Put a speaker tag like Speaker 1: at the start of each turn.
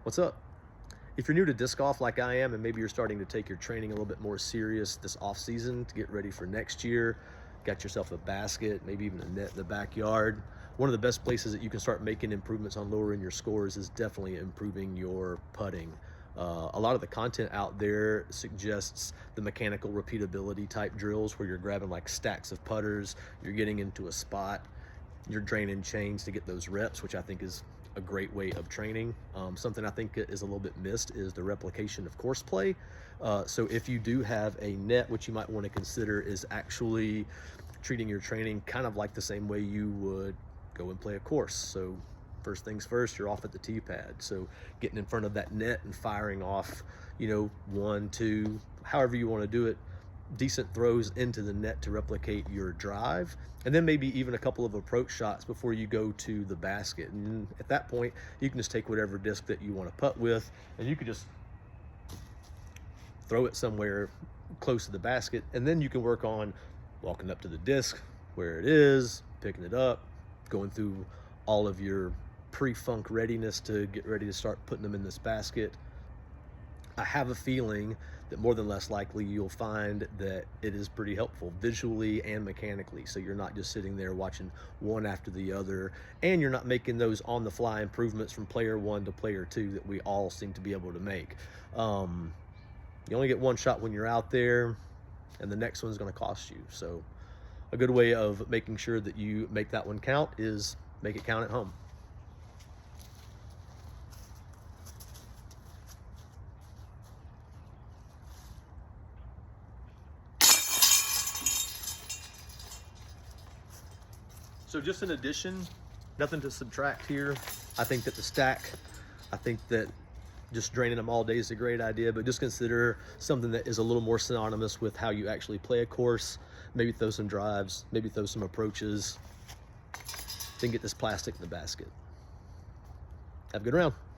Speaker 1: What's up? If you're new to disc golf like I am, and maybe you're starting to take your training a little bit more serious this off season to get ready for next year, got yourself a basket, maybe even a net in the backyard, one of the best places that you can start making improvements on lowering your scores is definitely improving your putting. A lot of the content out there suggests the mechanical repeatability type drills where you're grabbing like stacks of putters, you're getting into a spot, you're draining chains to get those reps, which I think is a great way of training. Something I think is a little bit missed is the replication of course play. So if you do have a net, what you might want to consider is actually treating your training kind of like the same way you would go and play a course. So first things first, you're off at the tee pad. So getting in front of that net and firing off, one, two, however you want to do it, decent throws into the net to replicate your drive, and then maybe even a couple of approach shots before you go to the basket. And at that point, you can just take whatever disc that you want to putt with, and you can just throw it somewhere close to the basket, and then you can work on walking up to the disc where it is, picking it up, going through all of your pre-funk readiness to get ready to start putting them in this basket. I have a feeling that more than less likely you'll find that it is pretty helpful visually and mechanically. So you're not just sitting there watching one after the other, and you're not making those on the fly improvements from player one to player two that we all seem to be able to make. You only get one shot when you're out there, and the next one's going to cost you. So a good way of making sure that you make that one count is make it count at home. So just in addition, nothing to subtract here. I think that just draining them all day is a great idea, but just consider something that is a little more synonymous with how you actually play a course. Maybe throw some drives, maybe throw some approaches, then get this plastic in the basket. Have a good round.